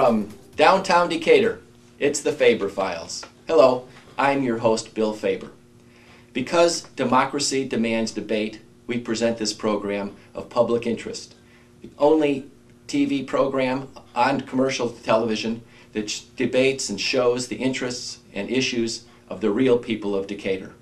from downtown Decatur, it's the Faber Files. Hello, I'm your host, Bill Faber. Because democracy demands debate, we present this program of public interest. The only TV program on commercial television that debates and shows the interests and issues of the real people of Decatur.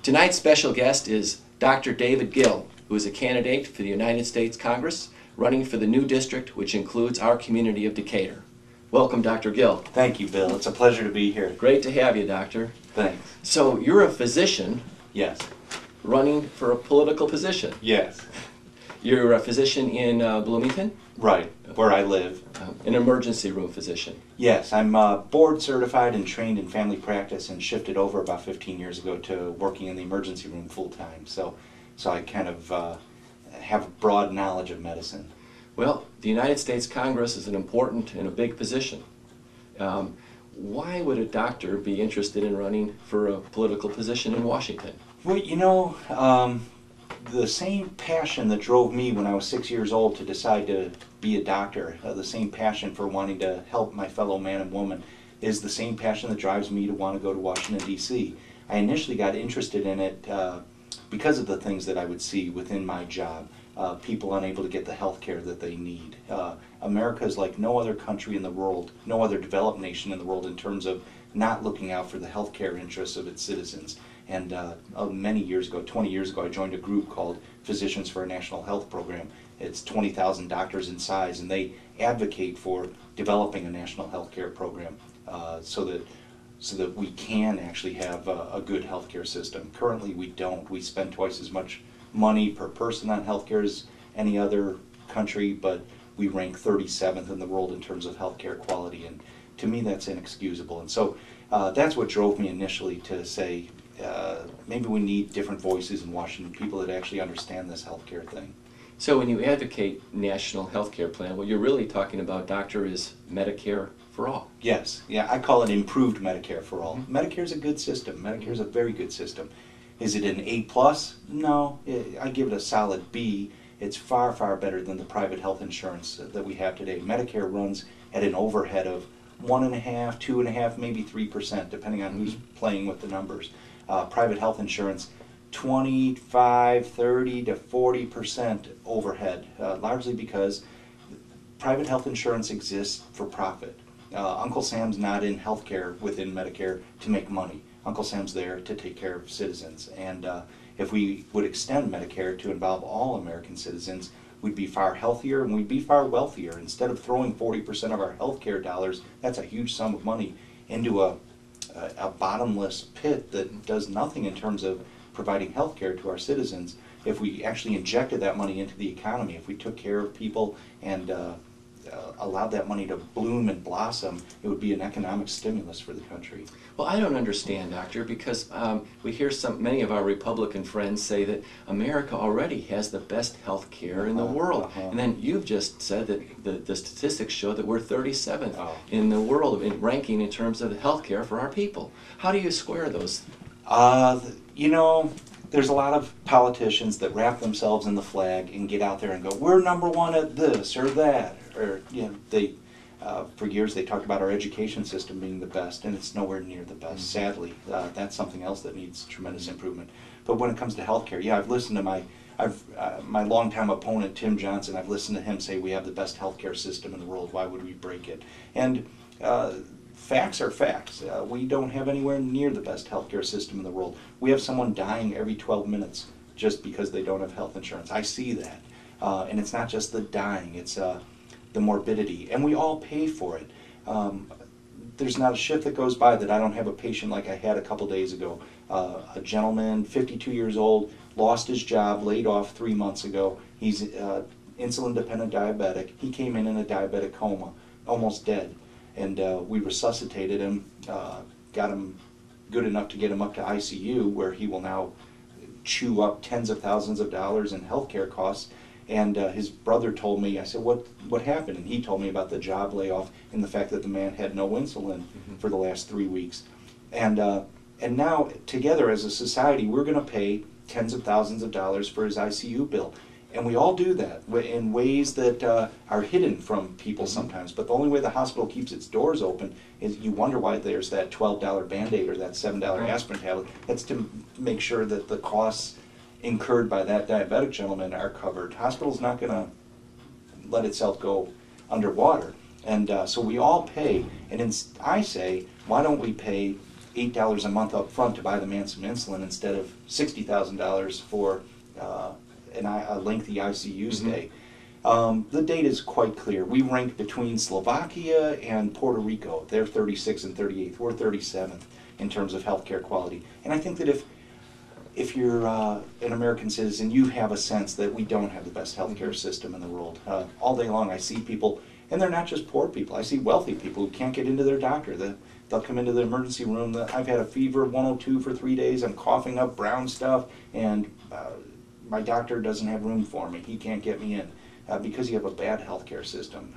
Tonight's special guest is Dr. David Gill, who is a candidate for the United States Congress, running for the new district, which includes our community of Decatur. Welcome, Dr. Gill. Thank you, Bill. It's a pleasure to be here. Great to have you, Doctor. Thanks. So you're a physician. Yes. Running for a political position. Yes. You're a physician in Bloomington? Right, where I live. An emergency room physician. Yes, I'm board certified and trained in family practice and shifted over about 15 years ago to working in the emergency room full time. So I kind of have broad knowledge of medicine. Well, the United States Congress is an important and a big position. Why would a doctor be interested in running for a political position in Washington? Well, you know, the same passion that drove me when I was 6 years old to decide to be a doctor, the same passion for wanting to help my fellow man and woman, is the same passion that drives me to want to go to Washington, D.C. I initially got interested in it because of the things that I would see within my job. People unable to get the health care that they need. America is like no other country in the world, no other developed nation in the world in terms of not looking out for the health care interests of its citizens. And many years ago, 20 years ago, I joined a group called Physicians for a National Health Program. It's 20,000 doctors in size, and they advocate for developing a national health care program so that we can actually have a good health care system. Currently, we don't. We spend twice as much money per person on health care as any other country, but we rank 37th in the world in terms of health care quality, and to me that's inexcusable. And so that's what drove me initially to say maybe we need different voices in Washington, people that actually understand this health care thing. So when you advocate national health care plan, what you're really talking about, Doctor, is Medicare for all. Yes, yeah, I call it improved Medicare for all. Medicare is a good system. Medicare is a very good system. Is it an A+? No, I give it a solid B. It's far, far better than the private health insurance that we have today. Medicare runs at an overhead of 1.5%, 2.5%, maybe 3%, depending on who's playing with the numbers. Private health insurance, 25, 30 to 40% overhead, largely because private health insurance exists for profit. Uncle Sam's not in healthcare within Medicare to make money. Uncle Sam's there to take care of citizens. And if we would extend Medicare to involve all American citizens, we'd be far healthier and we'd be far wealthier. Instead of throwing 40% of our healthcare dollars, that's a huge sum of money, into a bottomless pit that does nothing in terms of providing health care to our citizens. If we actually injected that money into the economy, if we took care of people and allowed that money to bloom and blossom, it would be an economic stimulus for the country. Well, I don't understand, Doctor, because we hear many of our Republican friends say that America already has the best health care in the world. And then you've just said that the statistics show that we're 37th in the world in ranking in terms of the health care for our people. How do you square those? You know, there's a lot of politicians that wrap themselves in the flag and get out there and go, we're #1 at this or that. Or, you know, for years they talked about our education system being the best, and it's nowhere near the best, sadly. That's something else that needs tremendous improvement. But when it comes to healthcare, yeah, I've listened to my longtime opponent, Tim Johnson. I've listened to him say we have the best healthcare system in the world. Why would we break it? And facts are facts. We don't have anywhere near the best healthcare system in the world. We have someone dying every 12 minutes just because they don't have health insurance. I see that. And it's not just the dying, it's the morbidity, and we all pay for it. There's not a shift that goes by that I don't have a patient like I had a couple days ago. A gentleman, 52 years old, lost his job, laid off 3 months ago. He's insulin-dependent diabetic. He came in a diabetic coma, almost dead. And we resuscitated him, got him good enough to get him up to ICU, where he will now chew up tens of thousands of dollars in healthcare costs. And his brother told me, I said, what happened? And he told me about the job layoff and the fact that the man had no insulin for the last 3 weeks. And now, together as a society, we're going to pay tens of thousands of dollars for his ICU bill. And we all do that in ways that are hidden from people sometimes. But the only way the hospital keeps its doors open is you wonder why there's that $12 Band-Aid or that $7 aspirin tablet. That's to make sure that the costs incurred by that diabetic gentleman are covered. Hospital's not going to let itself go underwater. And so we all pay. And I say, why don't we pay $8 a month up front to buy the man some insulin instead of $60,000 for a lengthy ICU stay? The data is quite clear. We rank between Slovakia and Puerto Rico. They're 36th and 38th. We're 37th in terms of healthcare quality. And I think that if you're an American citizen, you have a sense that we don't have the best healthcare system in the world. All day long I see people, and they're not just poor people. I see wealthy people who can't get into their doctor. They'll come into the emergency room. I've had a fever of 102 for 3 days. I'm coughing up brown stuff, and my doctor doesn't have room for me. He can't get me in because you have a bad healthcare system.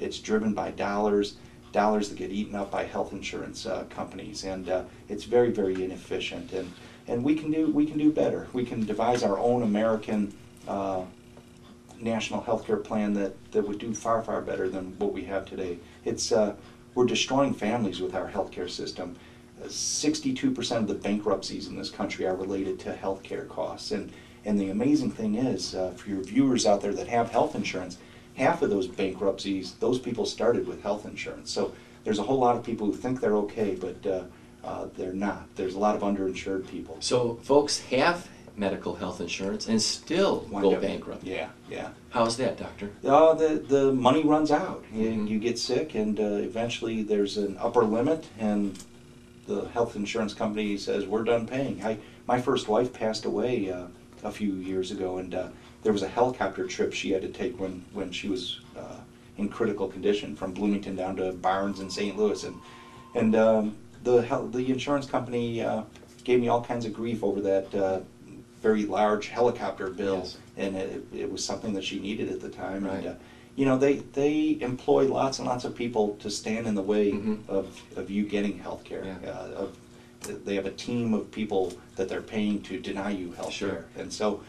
It's driven by dollars that get eaten up by health insurance companies, and it's very, very inefficient. And we can do better. We can devise our own American national healthcare plan that would do far, far better than what we have today. We're destroying families with our healthcare system. 62% of the bankruptcies in this country are related to healthcare costs. And the amazing thing is, for your viewers out there that have health insurance, half of those bankruptcies, those people started with health insurance. So there's a whole lot of people who think they're okay, but they're not. There's a lot of underinsured people. So folks have medical health insurance and still go bankrupt. Yeah. How's that, doctor? The money runs out. You get sick, and eventually there's an upper limit, and the health insurance company says, we're done paying. My first wife passed away a few years ago, and there was a helicopter trip she had to take when she was in critical condition from Bloomington down to Barnes in St. Louis, and the insurance company gave me all kinds of grief over that very large helicopter bill. Yes. And it was something that she needed at the time. Right. And they employ lots and lots of people to stand in the way of you getting health care. Yeah. They have a team of people that they're paying to deny you health care. Sure. And so,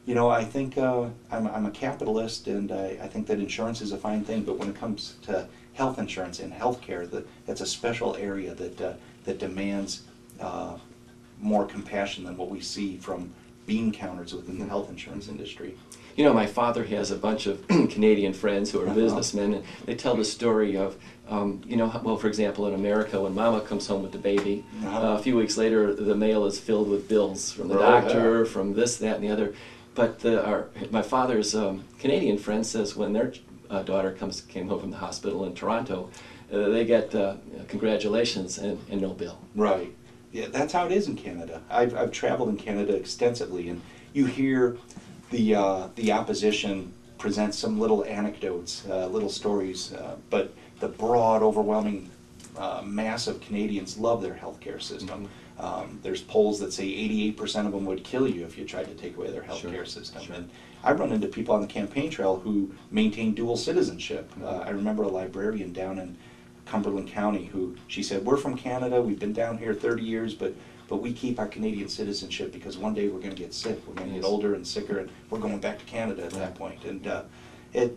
I think I'm a capitalist, and I think that insurance is a fine thing, but when it comes to health insurance and health care, that's a special area that demands more compassion than what we see from bean counters within the health insurance industry. My father has a bunch of Canadian friends who are businessmen, and they tell the story of, well, for example, in America, when mama comes home with the baby, a few weeks later, the mail is filled with bills from the doctor, from this, that, and the other. But my father's Canadian friend says when their daughter came home from the hospital in Toronto, they get congratulations and no bill. Right. Yeah, that's how it is in Canada. I've traveled in Canada extensively, and you hear the opposition present some little anecdotes, little stories, but the broad, overwhelming mass of Canadians love their healthcare system. There's polls that say 88% of them would kill you if you tried to take away their healthcare system. Sure. And I've run into people on the campaign trail who maintain dual citizenship. I remember a librarian down in Cumberland County who, she said, we're from Canada, we've been down here 30 years, but we keep our Canadian citizenship because one day we're going to get sick, we're going to get older and sicker, and we're going back to Canada at that point. And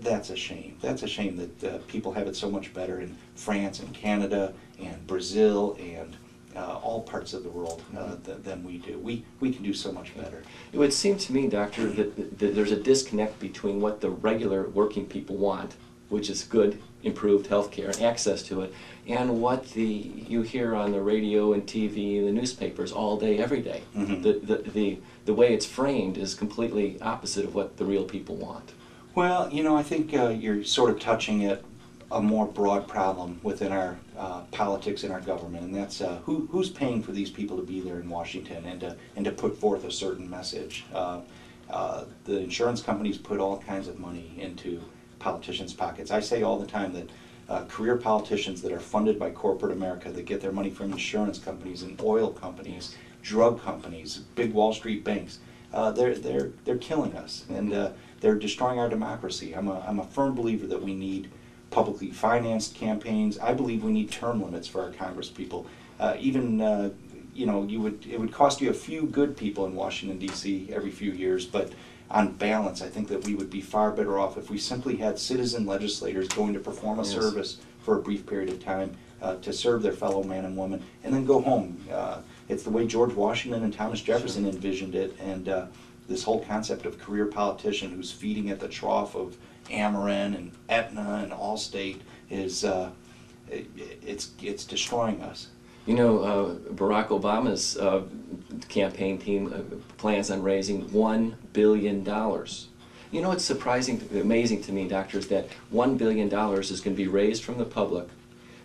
that's a shame. That's a shame that people have it so much better in France and Canada and Brazil and all parts of the world than we do. We can do so much better. It would seem to me, doctor, that there's a disconnect between what the regular working people want, which is good, improved health care and access to it, and what you hear on the radio and TV and the newspapers all day, every day. The way it's framed is completely opposite of what the real people want. Well, I think you're sort of touching at a more broad problem within our politics and our government, and that's who's paying for these people to be there in Washington and to put forth a certain message. The insurance companies put all kinds of money into politicians' pockets. I say all the time that career politicians that are funded by corporate America, that get their money from insurance companies and oil companies, drug companies, big Wall Street banks, they're killing us, and they're destroying our democracy. I'm a firm believer that we need publicly financed campaigns. I believe we need term limits for our congresspeople. It would cost you a few good people in Washington, D.C. every few years, but on balance, I think that we would be far better off if we simply had citizen legislators going to perform a Yes. service for a brief period of time to serve their fellow man and woman, and then go home. It's the way George Washington and Thomas Jefferson Sure. envisioned it, and this whole concept of career politician who's feeding at the trough of Ameren and Aetna and Allstate is it's destroying us. You know, Barack Obama's campaign team plans on raising $1 billion. You know, it's amazing to me, doctors, that $1 billion is going to be raised from the public.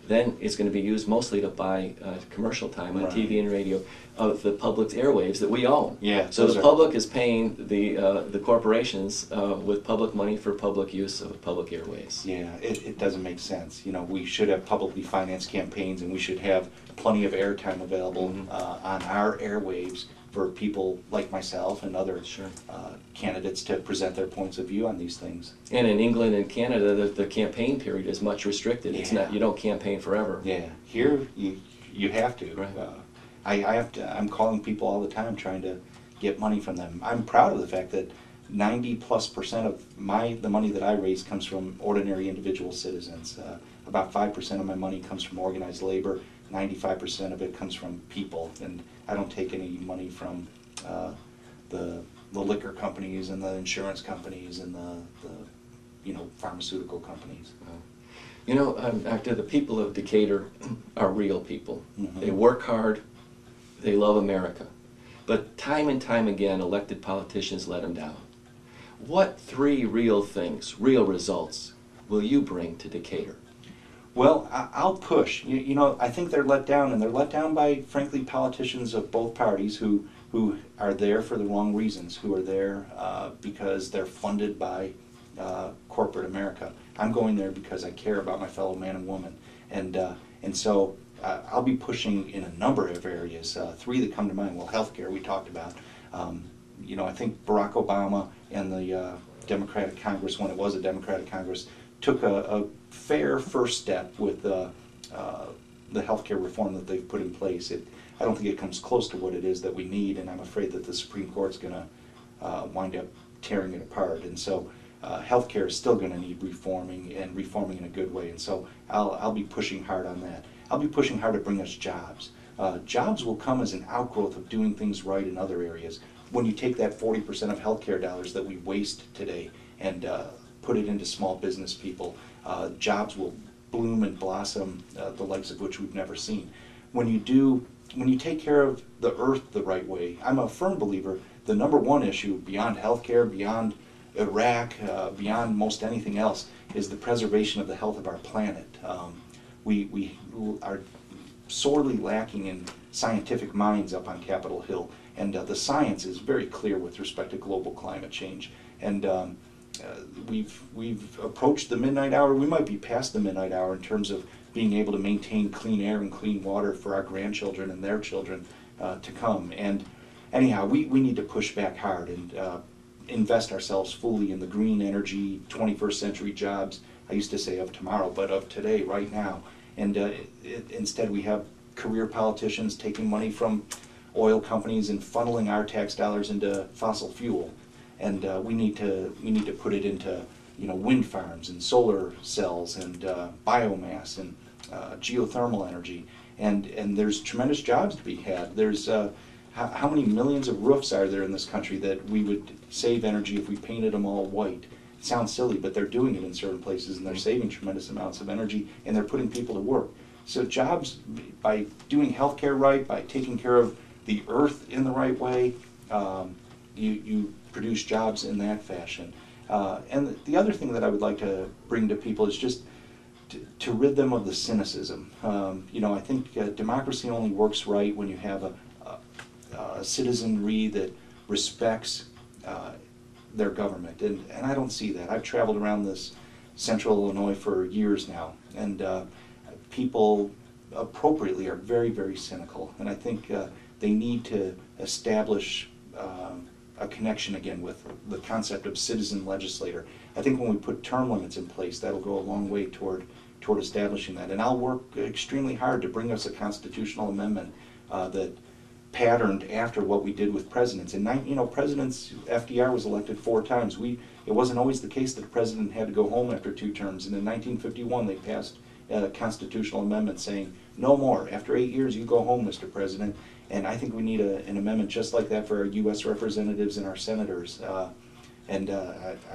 Then it's going to be used mostly to buy commercial time on Right. TV and radio of the public's airwaves that we own. Yeah, So those the are- public is paying the corporations with public money for public use of public airwaves. Yeah, it doesn't make sense. You know, we should have publicly financed campaigns, and we should have plenty of airtime available on our airwaves for people like myself and other Sure. candidates to present their points of view on these things. And in England and Canada, the campaign period is much restricted. It's Yeah. not, you don't campaign forever. Yeah, here you have to. Right. I have to. I'm calling people all the time trying to get money from them. I'm proud of the fact that 90+% of the money that I raise comes from ordinary individual citizens. About 5% of my money comes from organized labor. 95% of it comes from people, and I don't take any money from the liquor companies and the insurance companies and the pharmaceutical companies. You know, Doctor, the people of Decatur are real people. Mhm. They work hard, they love America. But time and time again, elected politicians let them down. What 3 real things, real results, will you bring to Decatur? Well, I'll push. You know, I think they're let down, and they're let down by, frankly, politicians of both parties who are there for the wrong reasons, who are there because they're funded by corporate America. I'm going there because I care about my fellow man and woman, and so I'll be pushing in a number of areas. 3 that come to mind. Well, healthcare we talked about. You know, I think Barack Obama and the Democratic Congress, when it was a Democratic Congress, took a fair first step with the healthcare reform that they've put in place. I don't think it comes close to what it is that we need, and I'm afraid that the Supreme Court's going to wind up tearing it apart. And so healthcare is still going to need reforming, and reforming in a good way. And so I'll be pushing hard on that. I'll be pushing hard to bring us jobs. Jobs will come as an outgrowth of doing things right in other areas. When you take that 40% of healthcare dollars that we waste today and put it into small business people, jobs will bloom and blossom, the likes of which we've never seen. When you take care of the earth the right way, I'm a firm believer the number one issue beyond healthcare, beyond Iraq, beyond most anything else, is the preservation of the health of our planet. We are sorely lacking in scientific minds up on Capitol Hill, and the science is very clear with respect to global climate change. And we've approached the midnight hour. We might be past the midnight hour in terms of being able to maintain clean air and clean water for our grandchildren and their children to come. And anyhow, we need to push back hard and invest ourselves fully in the green energy, 21st century jobs, I used to say of tomorrow, but of today, right now. And instead we have career politicians taking money from oil companies and funneling our tax dollars into fossil fuel. And we need to put it into wind farms and solar cells and biomass and geothermal energy. And there's tremendous jobs to be had. There's how many millions of roofs are there in this country that we would save energy if we painted them all white? It sounds silly, but they're doing it in certain places, and they're saving tremendous amounts of energy, and they're putting people to work. So jobs, by doing healthcare right, by taking care of the earth in the right way, you produce jobs in that fashion. And the other thing that I would like to bring to people is just to rid them of the cynicism. I think democracy only works right when you have a citizenry that respects their government, and I don't see that. I've traveled around this central Illinois for years now, and people appropriately are very, very cynical, and I think they need to establish a connection again with the concept of citizen legislator. I think when we put term limits in place, that'll go a long way toward establishing that, and I'll work extremely hard to bring us a constitutional amendment that patterned after what we did with presidents. And presidents, FDR was elected 4 times. It wasn't always the case that the president had to go home after 2 terms. And in 1951, they passed a constitutional amendment saying, no more. After 8 years, you go home, Mr. President. And I think we need an amendment just like that for our U.S. representatives and our senators. I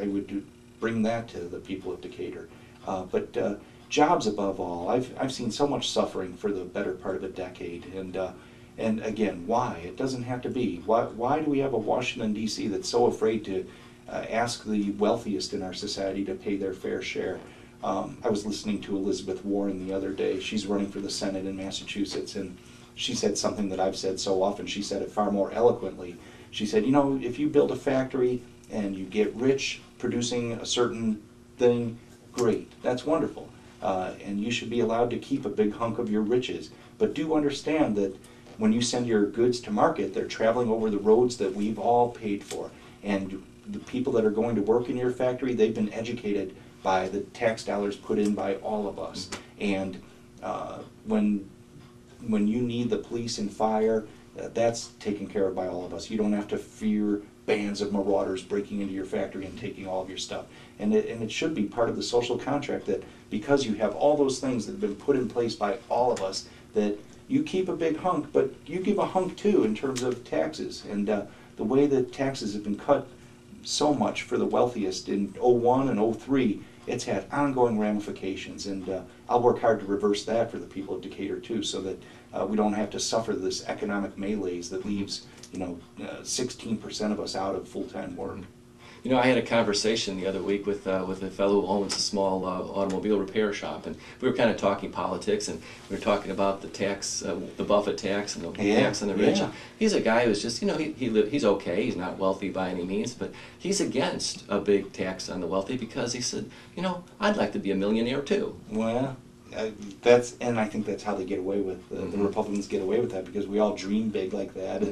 would bring that to the people of Decatur. But jobs above all. I've seen so much suffering for the better part of a decade. And again, why? It doesn't have to be. Why do we have a Washington, D.C. that's so afraid to ask the wealthiest in our society to pay their fair share? I was listening to Elizabeth Warren the other day. She's running for the Senate in Massachusetts, and she said something that I've said so often. She said it far more eloquently. She said, if you build a factory and you get rich producing a certain thing, great, that's wonderful. And you should be allowed to keep a big hunk of your riches. But do understand that when you send your goods to market, they're traveling over the roads that we've all paid for. And the people that are going to work in your factory, they've been educated by the tax dollars put in by all of us. And when you need the police and fire, that's taken care of by all of us. You don't have to fear bands of marauders breaking into your factory and taking all of your stuff. And it should be part of the social contract that because you have all those things that have been put in place by all of us, that you keep a big hunk, but you give a hunk too in terms of taxes. And the way that taxes have been cut so much for the wealthiest in '01 and '03, it's had ongoing ramifications. And I'll work hard to reverse that for the people of Decatur too, so that we don't have to suffer this economic malaise that leaves 16% of us out of full-time work. I had a conversation the other week with a fellow who owns a small automobile repair shop, and we were kind of talking politics, and we were talking about the tax, the Buffett tax, and the tax on the rich. Yeah. He's a guy who's just, he's okay. He's not wealthy by any means, but he's against a big tax on the wealthy because he said, I'd like to be a millionaire too. Well, I think that's how they get away with the Republicans get away with that, because we all dream big like that,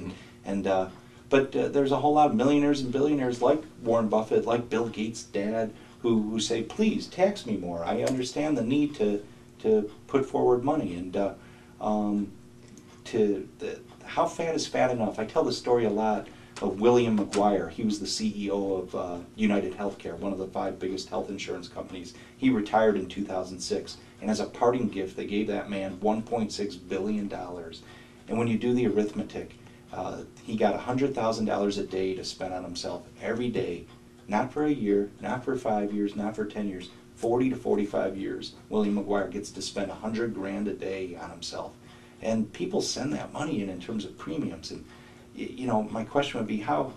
But there's a whole lot of millionaires and billionaires like Warren Buffett, like Bill Gates' dad, who say, please tax me more. I understand the need to put forward money. And how fat is fat enough? I tell the story a lot of William McGuire. He was the CEO of United Healthcare, one of the 5 biggest health insurance companies. He retired in 2006. And as a parting gift, they gave that man $1.6 billion. And when you do the arithmetic, he got $100,000 a day to spend on himself every day, not for a year, not for 5 years, not for 10 years, 40 to 45 years. William McGuire gets to spend $100,000 a day on himself. And people send that money in terms of premiums. And, my question would be, how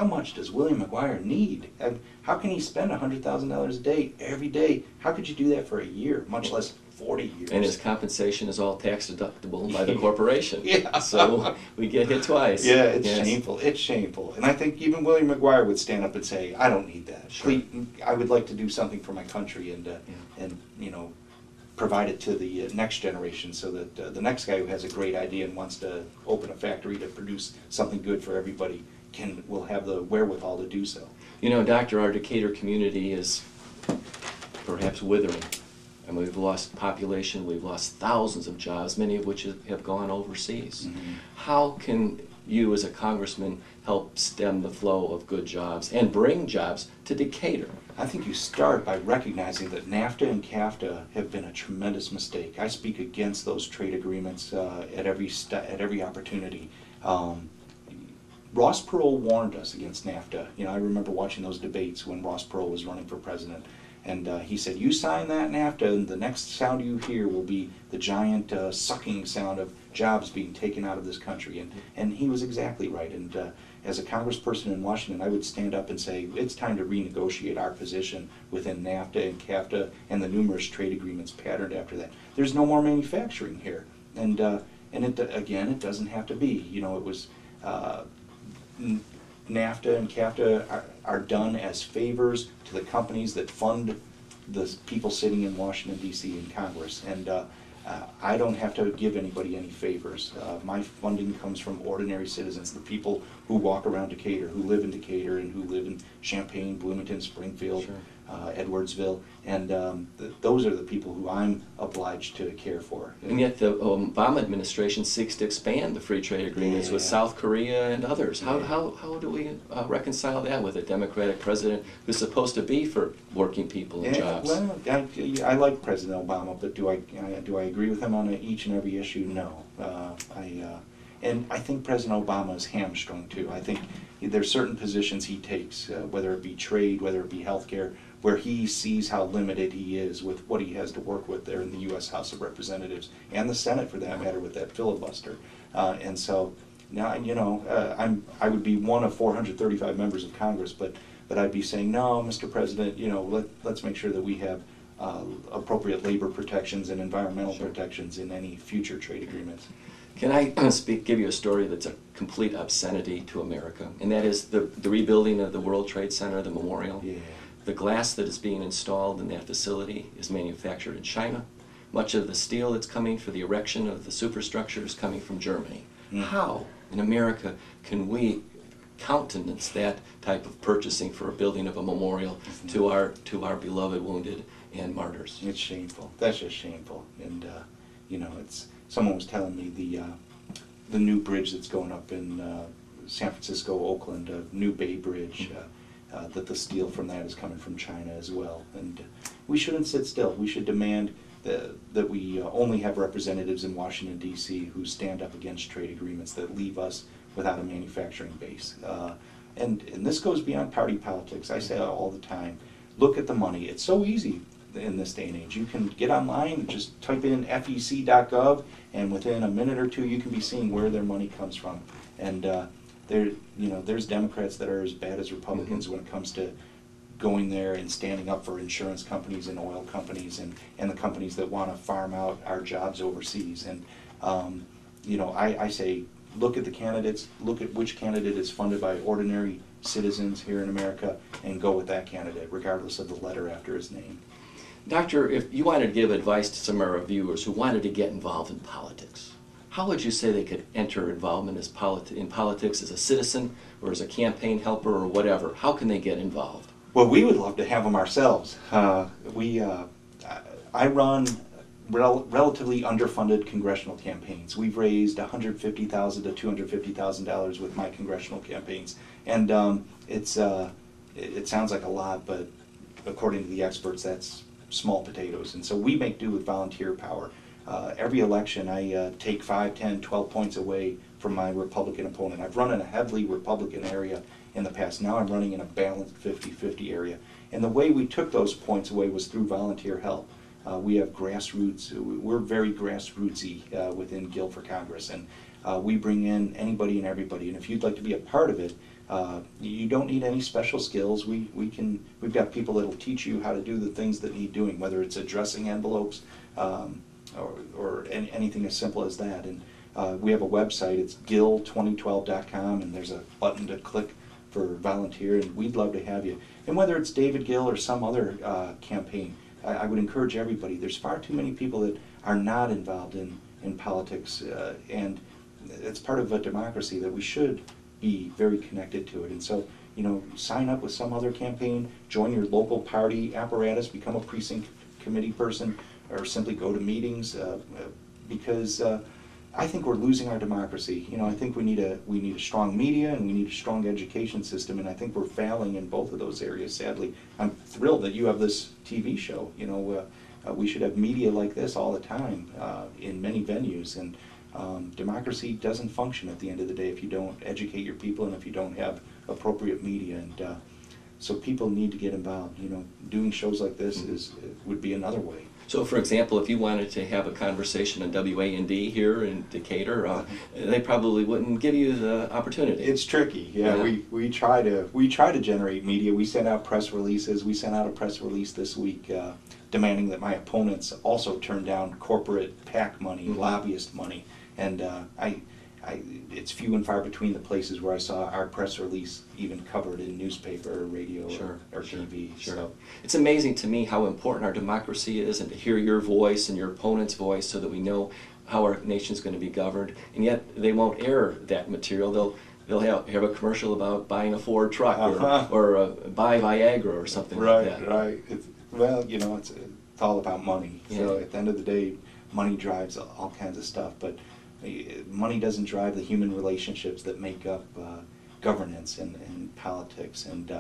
much does William McGuire need? And how can he spend $100,000 a day every day? How could you do that for a year, much less 40 years? And his compensation is all tax deductible by the corporation. Yeah. So we get hit twice. Yeah, it's shameful. It's shameful. And I think even William McGuire would stand up and say, I don't need that. Sure. Please, I would like to do something for my country and provide it to the next generation, so that the next guy who has a great idea and wants to open a factory to produce something good for everybody will have the wherewithal to do so. Doctor, our Decatur community is perhaps withering. And we've lost population, we've lost thousands of jobs, many of which have gone overseas. Mm-hmm. How can you as a congressman help stem the flow of good jobs and bring jobs to Decatur? I think you start by recognizing that NAFTA and CAFTA have been a tremendous mistake. I speak against those trade agreements at every opportunity. Ross Perot warned us against NAFTA. I remember watching those debates when Ross Perot was running for president. And he said, you sign that NAFTA, and the next sound you hear will be the giant sucking sound of jobs being taken out of this country. And he was exactly right. And as a congressperson in Washington, I would stand up and say, it's time to renegotiate our position within NAFTA and CAFTA and the numerous trade agreements patterned after that. There's no more manufacturing here. And it doesn't have to be. It was NAFTA and CAFTA are done as favors to the companies that fund the people sitting in Washington, D.C. in Congress. And I don't have to give anybody any favors. My funding comes from ordinary citizens, the people who walk around Decatur, who live in Decatur, and who live in Champaign, Bloomington, Springfield, Edwardsville, and those are the people who I'm obliged to care for. And yet the Obama administration seeks to expand the free trade agreements with South Korea and others. How do we reconcile that with a Democratic president who's supposed to be for working people and jobs? Well, I like President Obama, but do I agree with him on each and every issue? No. And I think President Obama is hamstrung too. I think there's certain positions he takes, whether it be trade, whether it be healthcare, where he sees how limited he is with what he has to work with there in the U.S. House of Representatives and the Senate, for that matter, with that filibuster. And so now, I would be one of 435 members of Congress, but I'd be saying, no, Mr. President, let's make sure that we have appropriate labor protections and environmental protections in any future trade agreements. Can I give you a story that's a complete obscenity to America? And that is the rebuilding of the World Trade Center, the memorial. Yeah. The glass that is being installed in that facility is manufactured in China. Much of the steel that's coming for the erection of the superstructure is coming from Germany. How in America can we countenance that type of purchasing for a building of a memorial to our beloved wounded and martyrs? It's shameful. That's just shameful. And someone was telling me the new bridge that's going up in San Francisco, Oakland, New Bay Bridge, that the steel from that is coming from China as well. And we shouldn't sit still. We should demand that we only have representatives in Washington, D.C. who stand up against trade agreements that leave us without a manufacturing base. And this goes beyond party politics. I say it all the time. Look at the money. It's so easy in this day and age. You can get online, just type in fec.gov, and within a minute or two you can be seeing where their money comes from. And there's Democrats that are as bad as Republicans when it comes to going there and standing up for insurance companies and oil companies and the companies that want to farm out our jobs overseas. And I say, look at the candidates, look at which candidate is funded by ordinary citizens here in America, and go with that candidate, regardless of the letter after his name. Doctor, if you wanted to give advice to some of our viewers who wanted to get involved in politics, how would you say they could enter involvement in politics as a citizen or as a campaign helper or whatever? How can they get involved? Well, we would love to have them ourselves. I run relatively underfunded congressional campaigns. We've raised $150,000 to $250,000 with my congressional campaigns, and it sounds like a lot, but according to the experts, that's small potatoes. And so we make do with volunteer power. Every election I take 5, 10, 12 points away from my Republican opponent. I've run in a heavily Republican area in the past. Now I'm running in a balanced 50-50 area. And the way we took those points away was through volunteer help. We have grassroots, we're very grassrootsy within Gill for Congress, and we bring in anybody and everybody. And if you'd like to be a part of it, you don't need any special skills. We've got people that'll teach you how to do the things that need doing, whether it's addressing envelopes or anything as simple as that. And we have a website, it's Gill.mpg, and there's a button to click for volunteer, and we'd love to have you. And whether it's David Gill or some other campaign, I would encourage everybody. There's far too many people that are not involved in politics, and it's part of a democracy that we should be very connected to it. And so, sign up with some other campaign, join your local party apparatus, become a precinct committee person, or simply go to meetings, because I think we're losing our democracy. I think we need a strong media, and we need a strong education system, and I think we're failing in both of those areas, sadly. I'm thrilled that you have this TV show. We should have media like this all the time in many venues, and democracy doesn't function at the end of the day if you don't educate your people and if you don't have appropriate media. And so people need to get involved. Doing shows like this would be another way. So, for example, if you wanted to have a conversation on WAND here in Decatur, they probably wouldn't give you the opportunity. It's tricky. Yeah. We try to generate media. We send out press releases. We sent out a press release this week demanding that my opponents also turn down corporate PAC money, lobbyist money, and it's few and far between the places where I saw our press release even covered in newspaper or radio or TV. Sure. So it's amazing to me how important our democracy is, and to hear your voice and your opponent's voice so that we know how our nation's going to be governed. And yet they won't air that material. they'll have a commercial about buying a Ford truck Uh-huh. or buy Viagra or something like that. Right. Well, it's all about money. So Yeah. at the end of the day, money drives all kinds of stuff, but money doesn't drive the human relationships that make up governance and politics. And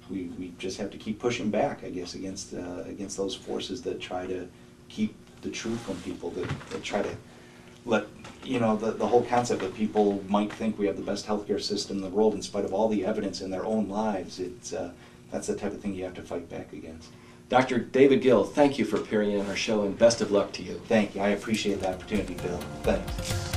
we just have to keep pushing back, I guess, against those forces that try to keep the truth from people, that try to let, the whole concept that people might think we have the best healthcare system in the world in spite of all the evidence in their own lives. That's the type of thing you have to fight back against. Dr. David Gill, thank you for appearing on our show, and best of luck to you. Thank you. I appreciate the opportunity, Bill. Thanks.